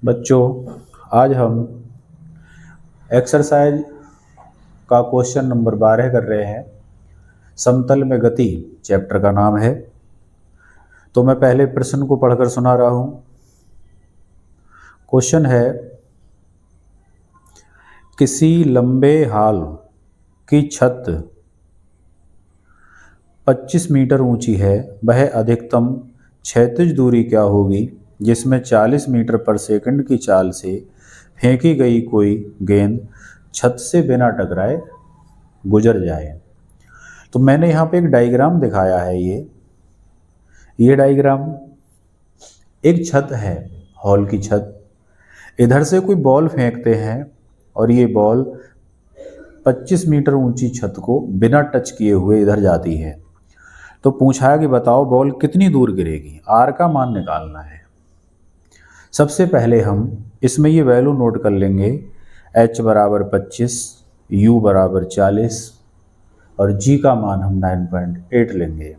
बच्चों, आज हम एक्सरसाइज का क्वेश्चन नंबर 12 कर रहे हैं। समतल में गति चैप्टर का नाम है। तो मैं पहले प्रश्न को पढ़कर सुना रहा हूं। क्वेश्चन है, किसी लंबे हॉल की छत 25 मीटर ऊंची है। वह अधिकतम क्षैतिज दूरी क्या होगी जिसमें 40 मीटर पर सेकंड की चाल से फेंकी गई कोई गेंद छत से बिना टकराए गुजर जाए। तो मैंने यहाँ पे एक डायग्राम दिखाया है। ये डायग्राम एक छत है, हॉल की छत। इधर से कोई बॉल फेंकते हैं और ये बॉल 25 मीटर ऊंची छत को बिना टच किए हुए इधर जाती है। तो पूछा है कि बताओ बॉल कितनी दूर गिरेगी, आर का मान निकालना है। सबसे पहले हम इसमें ये वैल्यू नोट कर लेंगे। h बराबर 25, u बराबर 40 और g का मान हम 9.8 लेंगे।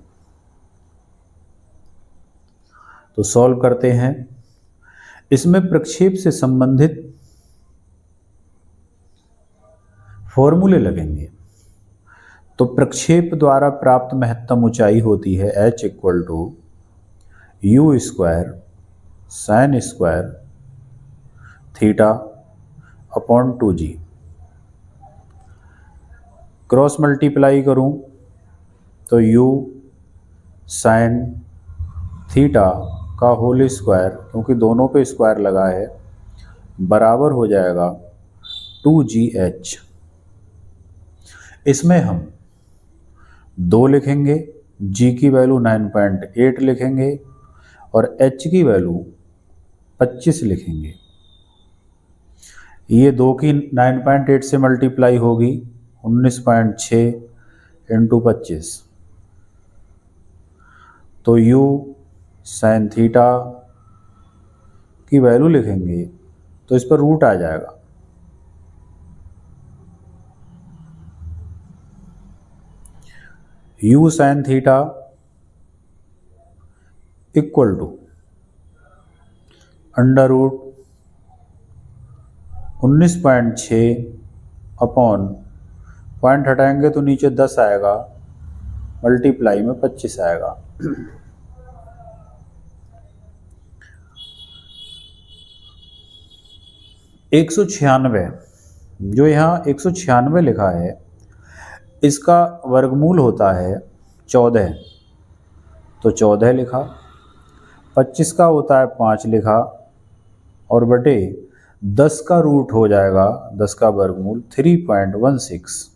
तो सॉल्व करते हैं। इसमें प्रक्षेप से संबंधित फॉर्मूले लगेंगे। तो प्रक्षेप द्वारा प्राप्त महत्तम ऊंचाई होती है h equal to u square sine square theta upon 2g। Cross multiply करूं तो u साइन थीटा का होल स्क्वायर, क्योंकि दोनों पे स्क्वायर लगा है, बराबर हो जाएगा 2gh। इसमें हम 2 लिखेंगे, g की वैल्यू 9.8 लिखेंगे और h की वैल्यू 25 लिखेंगे। ये 2 की 9.8 से मल्टीप्लाई होगी 19.6 इंटू 25। तो u साइन थीटा की वैल्यू लिखेंगे तो इस पर रूट आ जाएगा। u sine theta equal to under root 19.6 upon point हटाएंगे तो नीचे 10 आएगा, मल्टीप्लाई में 25 आएगा। एक 196 जो यहाँ 196 लिखा है, इसका वर्गमूल होता है 14। तो 14 लिखा, 25 का होता है 5 लिखा और बटे 10 का रूट हो जाएगा 10 का वर्गमूल 3.16।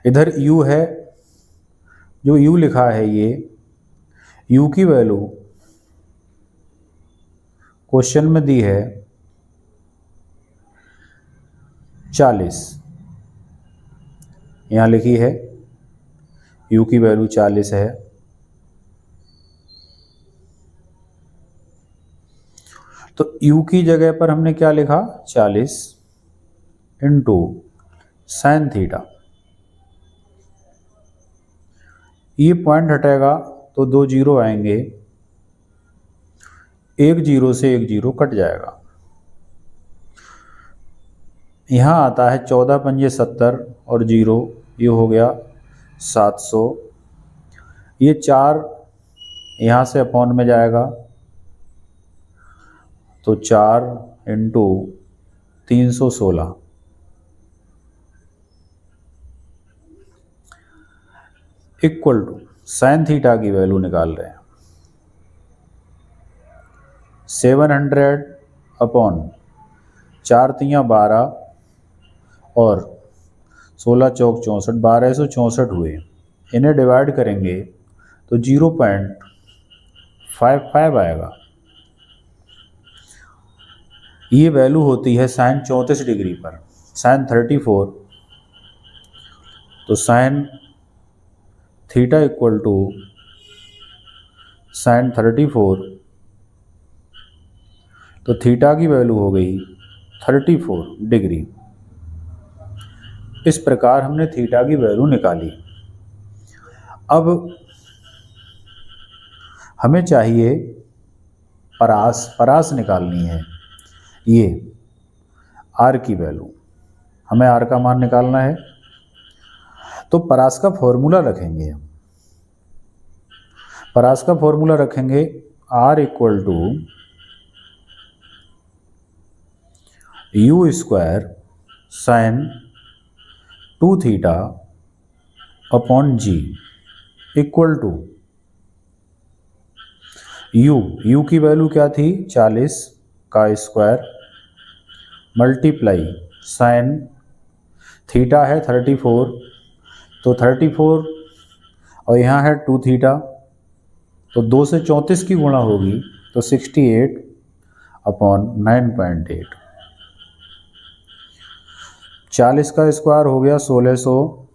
इधर u है, जो u लिखा है ये u की वैल्यू क्वेश्चन में दी है 40, यहाँ लिखी है u की वैल्यू 40 है। तो u की जगह पर हमने क्या लिखा, 40 इंटू साइन थीटा। ये पॉइंट हटेगा तो 2 जीरो आएंगे, एक जीरो से एक जीरो कट जाएगा। यहाँ आता है 14 पंजे 70 और जीरो, ये हो गया 700। ये 4 यहाँ से अपॉन में जाएगा तो 4 into 316 equal to sine theta की वैल्यू निकाल रहे हैं 700 अपॉन 4 तियाँ 12 और 16 चौक 64, 1264 हुए। इन्हें डिवाइड करेंगे तो 0.55 आएगा। ये वैल्यू होती है साइन 34 डिग्री पर, साइन 34। तो sine theta equal to sine 34, तो थीटा की वैल्यू हो गई 34 डिग्री। इस प्रकार हमने थीटा की वैल्यू निकाली। अब हमें चाहिए परास निकालनी है, ये आर की वैल्यू, हमें आर का मान निकालना है। तो परास का फॉर्मूला रखेंगे हम, परास का फॉर्मूला रखेंगे R equal to u square sine 2 theta upon g equal to u की वैल्यू क्या थी 40 का स्क्वायर मल्टीप्लाई साइन थीटा है 34, तो 34 और यहाँ है 2 थीटा, तो 2 से 34 की गुणा होगी तो 68 अपॉन 9.8। 40 का स्क्वायर हो गया 1600,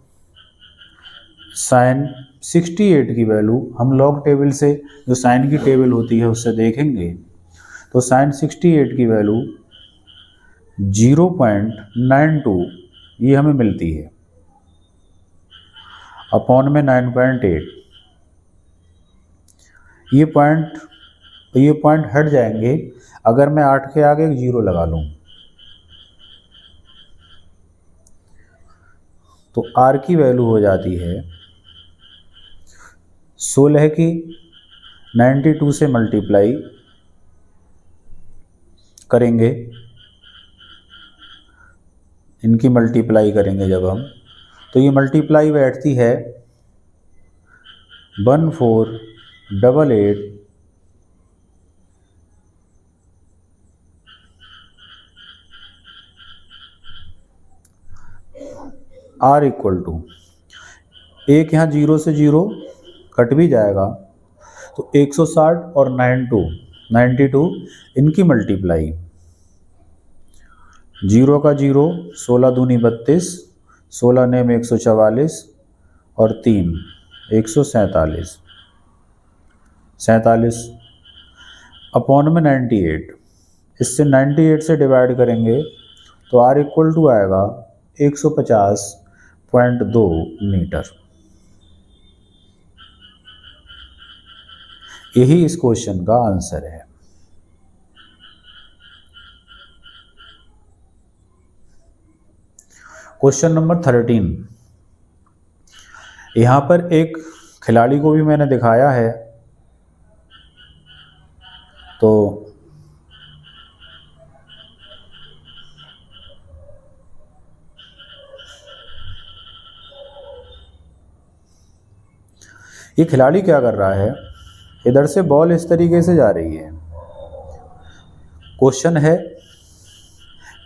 साइन 68 की वैल्यू हम लॉग टेबल से, जो साइन की टेबल होती है उससे देखेंगे, तो साइन 68 की वैल्यू 0.92 ये हमें मिलती है अपॉन में 9.8। ये पॉइंट हट जाएंगे अगर मैं 8 के आगे 0 लगा लूँ, तो आर की वैल्यू हो जाती है 16 की 92 से मल्टीप्लाई करेंगे, इनकी मल्टीप्लाई करेंगे जब हम, तो ये मल्टीप्लाई बैठती है 1488 आर इक्वल टू, एक यहाँ 0 से 0 कट भी जाएगा, तो 160 और 92 इनकी मल्टीप्लाई, 0 का 0, 16 दूनी 32, 16 नेम 144 और 3 147 अपॉन में 98, इससे 98 से डिवाइड करेंगे तो आर इक्वल टू आएगा 150.2 मीटर। यही इस क्वेश्चन का आंसर है। क्वेश्चन नंबर 13, यहाँ पर एक खिलाड़ी को भी मैंने दिखाया है, तो ये खिलाड़ी क्या कर रहा है, इधर से बॉल इस तरीके से जा रही है। क्वेश्चन है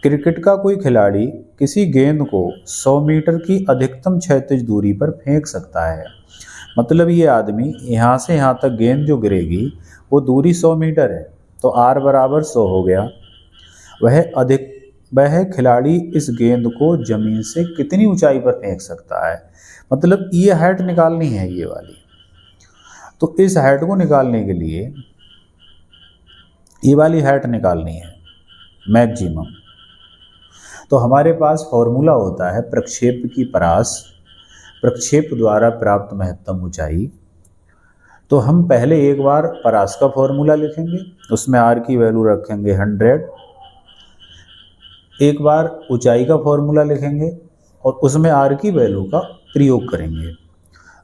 क्रिकेट का कोई खिलाड़ी किसी गेंद को 100 मीटर की अधिकतम क्षैतिज दूरी पर फेंक सकता है। मतलब ये आदमी यहाँ से यहाँ तक गेंद जो गिरेगी वो दूरी 100 मीटर है, तो r बराबर 100 हो गया। वह खिलाड़ी इस गेंद को जमीन से कितनी ऊंचाई पर फेंक सकता है। मतलब ये हाइट निकालनी है ये वाली, तो इस हाइट को निकालने के लिए ये वाली हाइट निकालनी है मैक्सिमम। तो हमारे पास फॉर्मूला होता है प्रक्षेप की परास, प्रक्षेप द्वारा प्राप्त महत्तम ऊंचाई। तो हम पहले एक बार परास का फॉर्मूला लिखेंगे, उसमें r की वैल्यू रखेंगे 100, एक बार ऊंचाई का फॉर्मूला लिखेंगे और उसमें r की वैल्यू का प्रयोग करेंगे।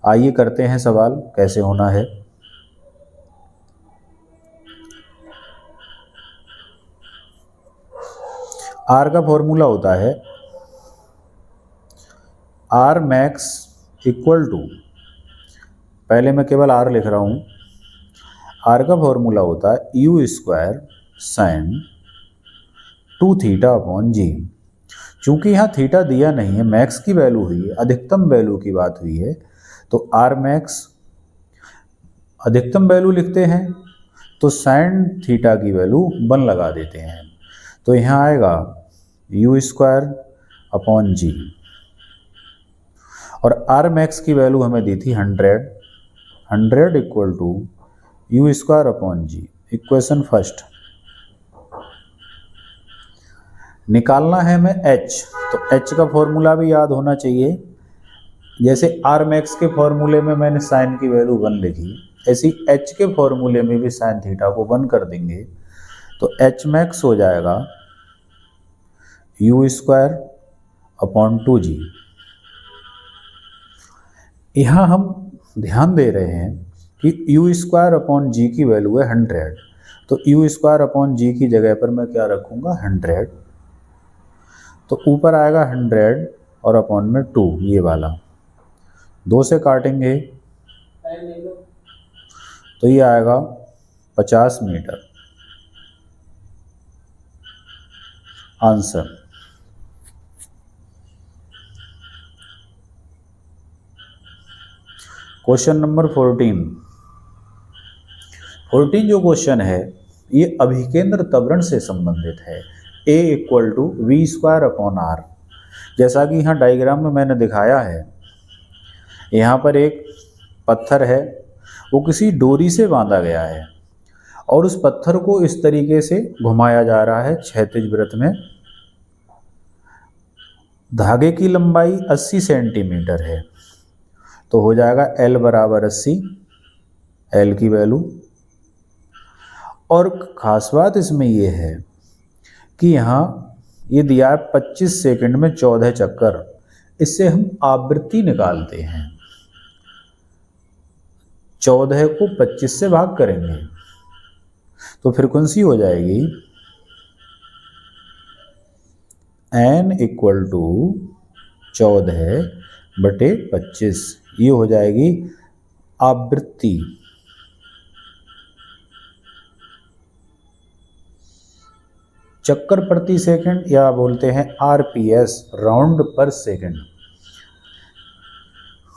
आइए करते हैं सवाल कैसे होना है। r का फॉर्मूला होता है r मैक्स इक्वल टू, पहले मैं केवल r लिख रहा हूँ, r का फॉर्मूला होता है u square sine 2 theta upon g. चूंकि यहाँ थीटा दिया नहीं है, मैक्स की वैल्यू हुई है, अधिकतम वैल्यू की बात हुई है, तो आर मैक्स अधिकतम वैल्यू लिखते हैं तो साइन थीटा की वैल्यू 1 लगा देते हैं, तो यहाँ आएगा यू स्क्वायर अपॉन जी। और आर मैक्स की वैल्यू हमें दी थी 100 equal to u square upon g. Equation first निकालना है हमें h, तो h का फॉर्मूला भी याद होना चाहिए। जैसे r मैक्स के फॉर्मूले में मैंने साइन की वैल्यू 1 लिखी, ऐसी एच के फॉर्मूले में भी साइन थीटा को 1 कर देंगे तो एच मैक्स हो जाएगा यू स्क्वायर अपॉन 2g। यहाँ हम ध्यान दे रहे हैं कि यू स्क्वायर अपॉन जी की वैल्यू है 100, तो यू स्क्वायर अपॉन जी की जगह पर मैं क्या रखूँगा 100, तो ऊपर आएगा 100 और अपॉन में 2, ये वाला 2 से काटेंगे तो ये आएगा 50 मीटर। आंसर। क्वेश्चन नंबर 14 जो क्वेश्चन है ये अभिकेंद्र त्वरण से संबंधित है। A equal to v square upon r. जैसा कि यहाँ डायग्राम में मैंने दिखाया है, यहाँ पर एक पत्थर है, वो किसी डोरी से बांधा गया है और उस पत्थर को इस तरीके से घुमाया जा रहा है क्षैतिज वृत्त में। धागे की लंबाई 80 सेंटीमीटर है, तो हो जाएगा L बराबर 80, L की वैल्यू। और खास बात इसमें ये है कि यहाँ ये दिया है 25 सेकंड में 14 चक्कर। इससे हम आवृत्ति निकालते हैं। 14 को 25 से भाग करेंगे तो फ्रीक्वेंसी हो जाएगी n इक्वल टू 14/25। ये हो जाएगी आवृत्ति। चक्कर प्रति सेकंड या बोलते हैं आरपीएस, राउंड पर सेकंड।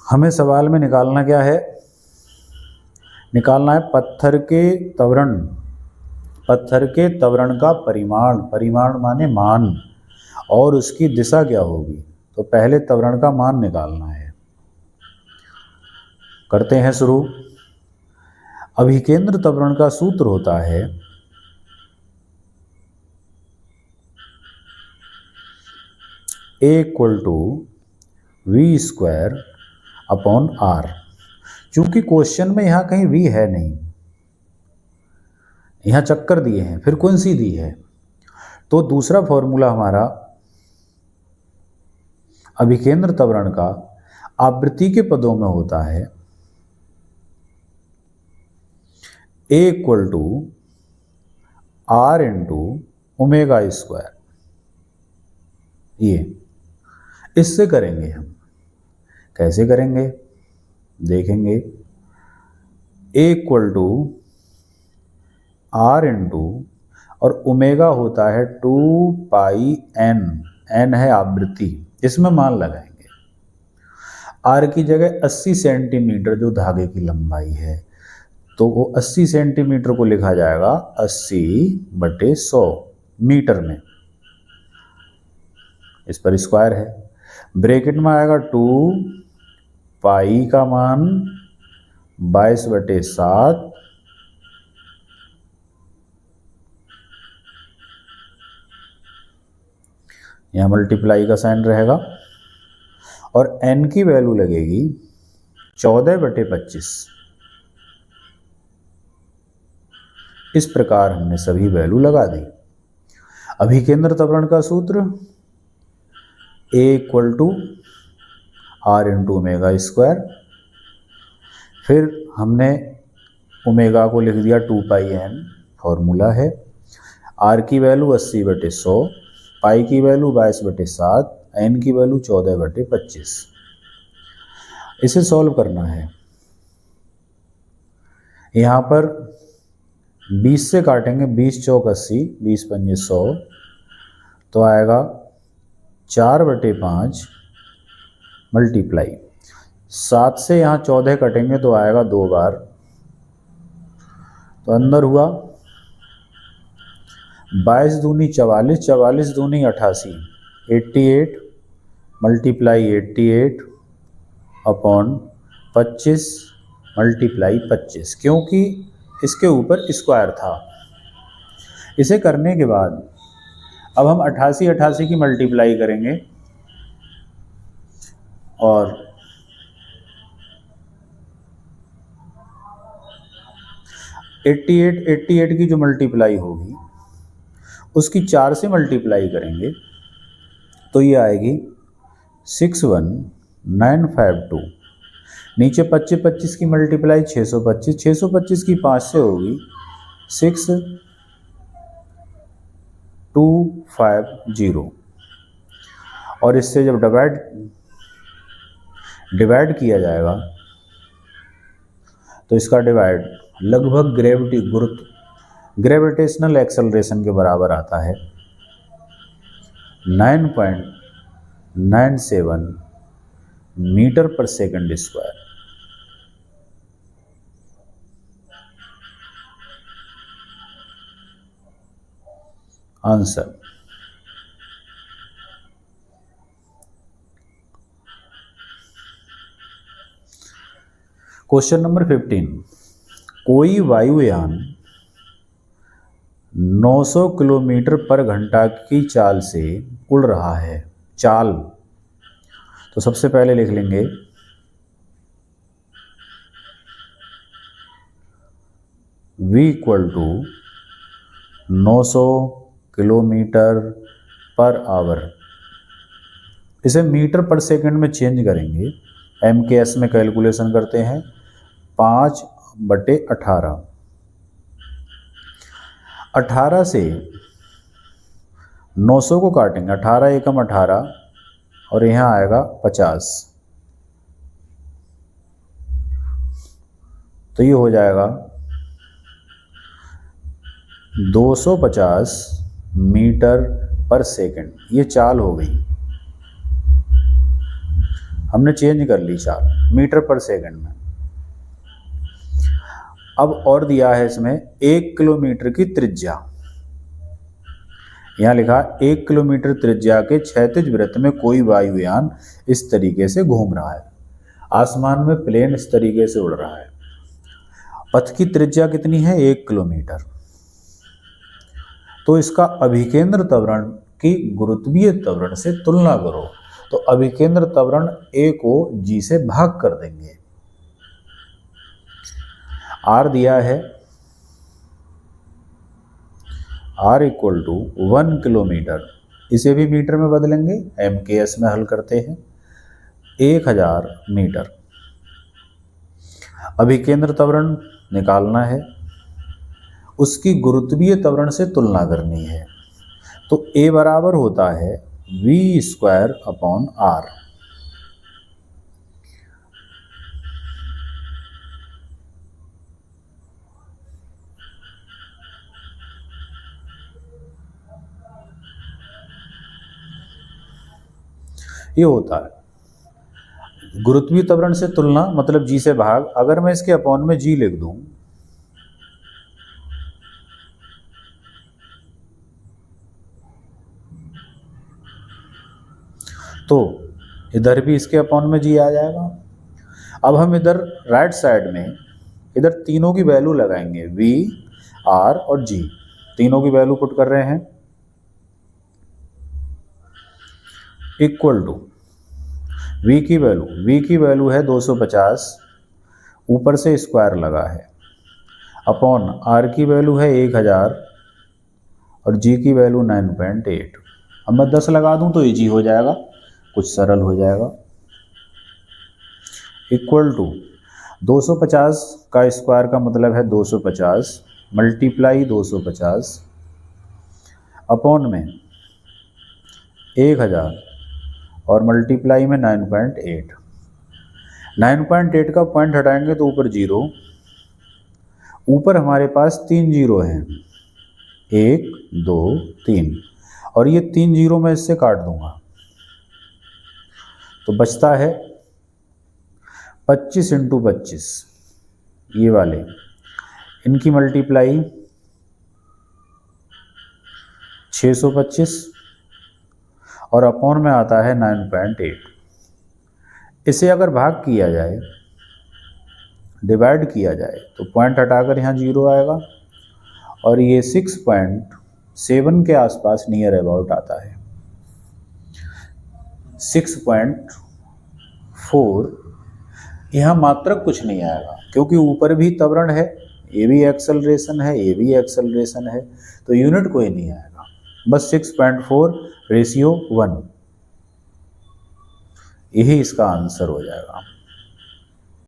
हमें सवाल में निकालना क्या है? निकालना है पत्थर के त्वरण का परिमाण, परिमाण माने मान, और उसकी दिशा क्या होगी। तो पहले त्वरण का मान निकालना है। करते हैं शुरू। अभिकेंद्र त्वरण का सूत्र होता है A equal to v square upon r. चूंकि क्वेश्चन में यहाँ कहीं v है नहीं, यहाँ चक्कर दिए हैं, फ्रीक्वेंसी दी है, तो दूसरा फॉर्मूला हमारा अभिकेंद्र त्वरण का आवृत्ति के पदों में होता है A equal to r into omega square. ये इससे करेंगे हम। कैसे करेंगे देखेंगे। A equal to r into, और ओमेगा होता है 2πn, n है आवृत्ति, इसमें मान लगाएंगे। आर की जगह 80 सेंटीमीटर जो धागे की लंबाई है, तो वो 80 सेंटीमीटर को लिखा जाएगा 80/100 मीटर में। इस पर स्क्वायर है, ब्रैकेट में आएगा 2π का मान 22/7 यहाँ मल्टीप्लाई का साइन रहेगा, और n की वैल्यू लगेगी 14/25। इस प्रकार हमने सभी वैल्यू लगा दी। अभिकेंद्र त्वरण का सूत्र A equal to r into omega square. फिर हमने ओमेगा को लिख दिया 2πn, फॉर्मूला है। आर की वैल्यू 80/100, पाई की वैल्यू 22/7, n की वैल्यू 14/25। इसे सॉल्व करना है। यहाँ पर 20 से काटेंगे, 20 चौक 80, 20 पंजे 100, तो आएगा 4/5 मल्टीप्लाई 7 से यहाँ 14 कटेंगे तो आएगा 2 बार, तो अंदर हुआ 22 दूनी 44, 44 दूनी 88, 88 मल्टीप्लाई 88 अपॉन 25 मल्टीप्लाई 25, क्योंकि इसके ऊपर स्क्वायर था। इसे करने के बाद अब हम 88 की मल्टीप्लाई करेंगे और 88 की जो मल्टीप्लाई होगी उसकी 4 से मल्टीप्लाई करेंगे तो ये आएगी 61952। नीचे 25 की मल्टीप्लाई 625 की 5 से होगी 6250। और इससे जब डिवाइड किया जाएगा तो इसका डिवाइड लगभग ग्रेविटेशनल एक्सेलरेशन के बराबर आता है 9.97 metre per second square. Answer question number 15। कोई वायुयान 900 किलोमीटर पर घंटा की चाल से उड़ रहा है। चाल तो सबसे पहले लिख लेंगे v equal to 900 kilometre per hour. इसे मीटर पर सेकंड में चेंज करेंगे। MKS में कैलकुलेशन करते हैं 5/18। 18 से 900 को काटेंगे, 18 एकम 18 और यहाँ आएगा 50, तो ये हो जाएगा 250 मीटर पर सेकंड। ये चाल हो गई, हमने चेंज कर ली चाल मीटर पर सेकंड में। अब और दिया है इसमें 1 किलोमीटर की त्रिज्या। यहाँ लिखा 1 किलोमीटर त्रिज्या के क्षैतिज वृत्त में कोई वायुयान इस तरीके से घूम रहा है। आसमान में प्लेन इस तरीके से उड़ रहा है। पथ की त्रिज्या कितनी है? 1 किलोमीटर। तो इसका अभिकेंद्र त्वरण की गुरुत्वीय त्वरण से तुलना करो। तो अभिकेंद्र त्वरण A को G से भाग कर देंगे। R दिया है, R इक्वल टू 1 किलोमीटर। इसे भी मीटर में बदलेंगे, MKS में हल करते हैं। 1000 मीटर। अभिकेंद्र त्वरण निकालना है, उसकी गुरुत्वीय त्वरण से तुलना करनी है। तो A बराबर होता है v²/r। ये होता है गुरुत्वीय त्वरण से तुलना, मतलब जी से भाग। अगर मैं इसके अपॉन में जी लिख दूं तो इधर भी इसके अपॉन में जी आ जाएगा। अब हम इधर राइट साइड में इधर तीनों की वैल्यू लगाएंगे, v, r और g। तीनों की वैल्यू पुट कर रहे हैं। इक्वल टू v की वैल्यू है 250, ऊपर से स्क्वायर लगा है, अपॉन r की वैल्यू है 1000 और g की वैल्यू 9.8। अब मैं 10 लगा दूं तो इजी हो जाएगा, कुछ सरल हो जाएगा। इक्वल टू 250 का स्क्वायर का मतलब है 250 मल्टीप्लाई 250 अपॉन में 1000 और मल्टीप्लाई में 9.8। 9.8 का पॉइंट हटाएंगे तो ऊपर 0। ऊपर हमारे पास 3 जीरो हैं, 1 2 3, और ये 3 जीरो मैं इससे काट दूंगा तो बचता है 25 × 25। ये वाले इनकी मल्टीप्लाई 625 और अपॉन में आता है 9.8। इसे अगर भाग किया जाए, डिवाइड किया जाए तो पॉइंट हटाकर यहाँ 0 आएगा और ये 6.7 के आसपास नियर अबाउट आता है। 6.4। यहाँ मात्रक कुछ नहीं आएगा क्योंकि ऊपर भी त्वरण है, ये भी एक्सेलरेशन है, ये भी एक्सेलरेशन है, तो यूनिट कोई नहीं आएगा, बस 6.4:1, यही इसका आंसर हो जाएगा।